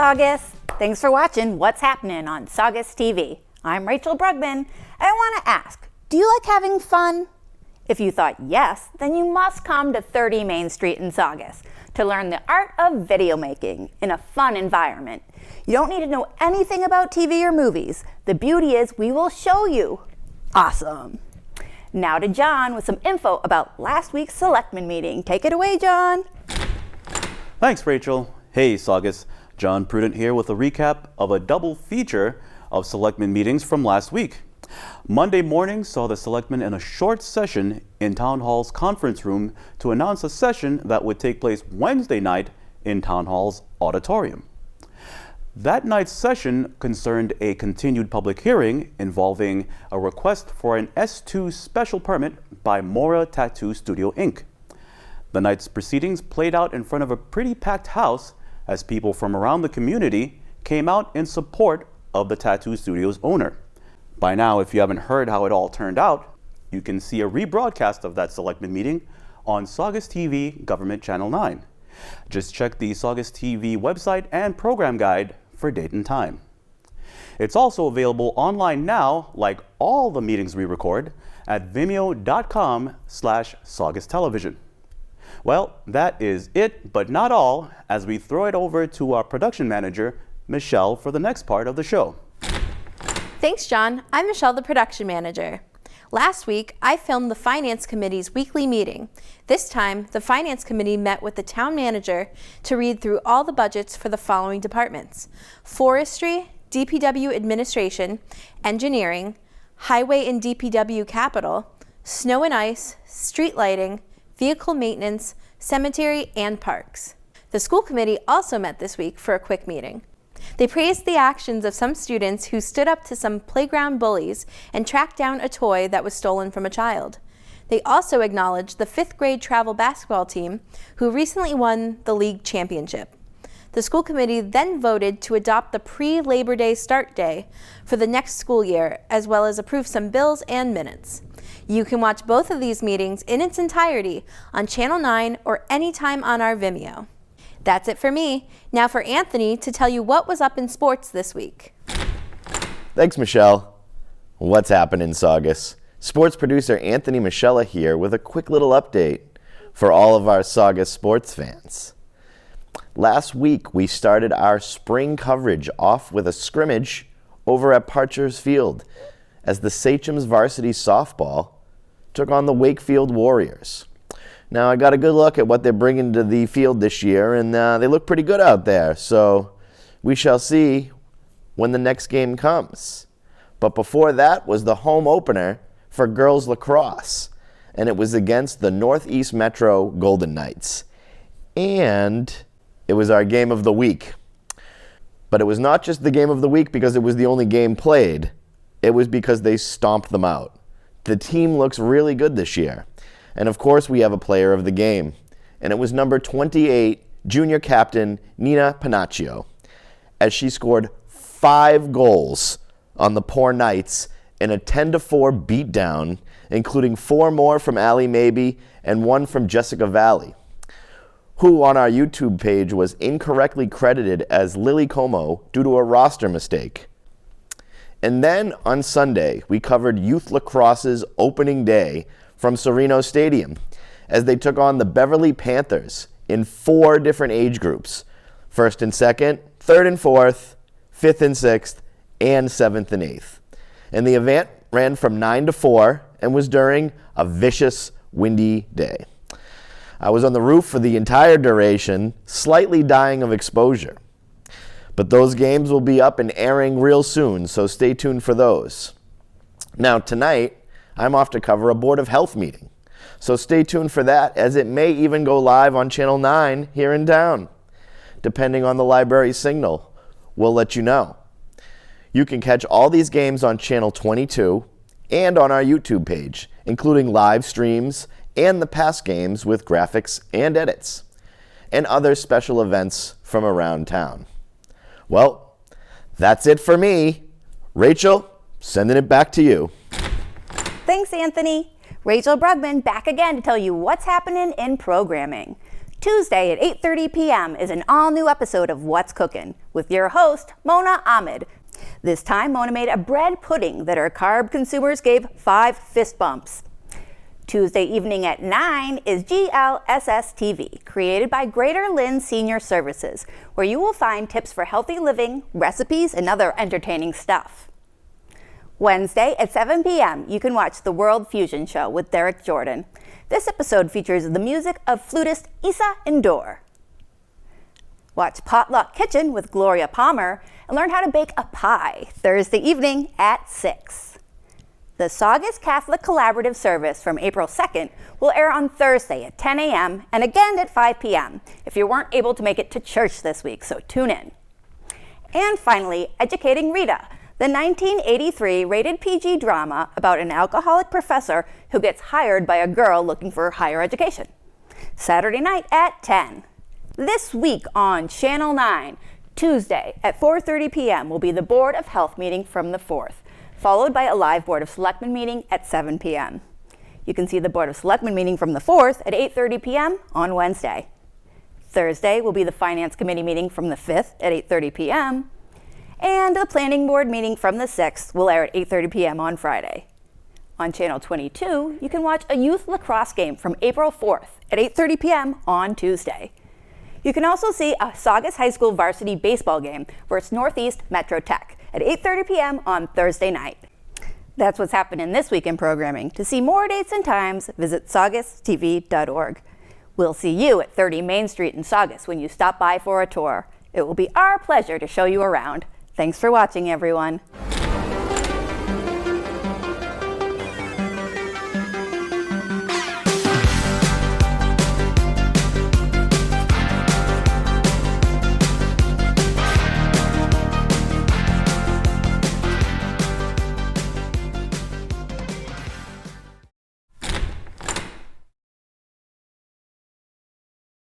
Saugus! Thanks for watching What's Happening on Saugus TV. I'm Rachel Brugman, and I want to ask, do you like having fun? If you thought yes, then you must come to 30 Main Street in Saugus to learn the art of video making in a fun environment. You don't need to know anything about TV or movies. The beauty is we will show you. Awesome! Now to John with some info about last week's Selectmen meeting. Take it away, John. Thanks, Rachel. Hey, Saugus. John Prudent here with a recap of a double feature of Selectmen meetings from last week. Monday morning saw the Selectmen in a short session in Town Hall's conference room to announce a session that would take place Wednesday night in Town Hall's auditorium. That night's session concerned a continued public hearing involving a request for an S2 special permit by Mora Tattoo Studio, Inc. The night's proceedings played out in front of a pretty packed house as people from around the community came out in support of the tattoo studio's owner. By now, if you haven't heard how it all turned out, you can see a rebroadcast of that Selectmen meeting on Saugus TV Government Channel 9. Just check the Saugus TV website and program guide for date and time. It's also available online now, like all the meetings we record, at vimeo.com/Saugus Television. Well, that is it, but not all, as we throw it over to our production manager, Moschella, for the next part of the show. Thanks, John. I'm Moschella, the production manager. Last week, I filmed the Finance Committee's weekly meeting. This time, the Finance Committee met with the town manager to read through all the budgets for the following departments: Forestry, DPW Administration, Engineering, Highway and DPW Capital, Snow and Ice, Street Lighting, Vehicle Maintenance, Cemetery, and Parks. The school committee also met this week for a quick meeting. They praised the actions of some students who stood up to some playground bullies and tracked down a toy that was stolen from a child. They also acknowledged the 5th grade travel basketball team who recently won the league championship. The school committee then voted to adopt the pre-Labor Day start day for the next school year, as well as approve some bills and minutes. You can watch both of these meetings in its entirety on Channel 9 or anytime on our Vimeo. That's it for me. Now for Anthony to tell you what was up in sports this week. Thanks, Moschella. What's happening, Saugus? Sports producer Anthony Moschella here with a quick little update for all of our Saugus sports fans. Last week, we started our spring coverage off with a scrimmage over at Parchers Field as the Sachem's varsity softball took on the Wakefield Warriors. Now, I got a good look at what they're bringing to the field this year, and they look pretty good out there, so we shall see when the next game comes. But before that was the home opener for girls lacrosse, and it was against the Northeast Metro Golden Knights. And it was our game of the week. But it was not just the game of the week because it was the only game played. It was because they stomped them out. The team looks really good this year. And of course, we have a player of the game. And it was number 28, junior captain Nina Panaccio, as she scored 5 goals on the poor Knights in a 10-4 beatdown, including 4 more from Allie Mabey and 1 from Jessica Valley, who on our YouTube page was incorrectly credited as Lily Como due to a roster mistake. And then on Sunday, we covered Youth Lacrosse's opening day from Sereno Stadium as they took on the Beverly Panthers in 4 different age groups: 1st and 2nd, 3rd and 4th, 5th and 6th, and 7th and 8th. And the event ran from 9 to 4 and was during a vicious, windy day. I was on the roof for the entire duration, slightly dying of exposure. But those games will be up and airing real soon, so stay tuned for those. Now, tonight, I'm off to cover a Board of Health meeting, so stay tuned for that, as it may even go live on Channel 9 here in town. Depending on the library signal, we'll let you know. You can catch all these games on Channel 22 and on our YouTube page, including live streams and the past games with graphics and edits, and other special events from around town. Well, that's it for me. Rachel, sending it back to you. Thanks, Anthony. Rachel Brugman back again to tell you what's happening in programming. Tuesday at 8:30 p.m. is an all-new episode of What's Cookin' with your host, Mona Ahmed. This time, Mona made a bread pudding that her carb consumers gave 5 fist bumps. Tuesday evening at 9 is GLSS TV, created by Greater Lynn Senior Services, where you will find tips for healthy living, recipes, and other entertaining stuff. Wednesday at 7 p.m., you can watch The World Fusion Show with Derek Jordan. This episode features the music of flutist Isa Endor. Watch Potluck Kitchen with Gloria Palmer and learn how to bake a pie Thursday evening at 6. The Saugus Catholic Collaborative Service from April 2nd will air on Thursday at 10 a.m. and again at 5 p.m. if you weren't able to make it to church this week, so tune in. And finally, Educating Rita, the 1983 rated PG drama about an alcoholic professor who gets hired by a girl looking for higher education. Saturday night at 10. This week on Channel 9, Tuesday at 4:30 p.m. will be the Board of Health meeting from the 4th, followed by a live Board of Selectmen meeting at 7 p.m. You can see the Board of Selectmen meeting from the 4th at 8:30 p.m. on Wednesday. Thursday will be the Finance Committee meeting from the 5th at 8:30 p.m. And the Planning Board meeting from the 6th will air at 8:30 p.m. on Friday. On Channel 22, you can watch a youth lacrosse game from April 4th at 8:30 p.m. on Tuesday. You can also see a Saugus High School varsity baseball game versus Northeast Metro Tech at 8:30 p.m. on Thursday night. That's what's happening this week in programming. To see more dates and times, visit saugustv.org. We'll see you at 30 Main Street in Saugus when you stop by for a tour. It will be our pleasure to show you around. Thanks for watching, everyone.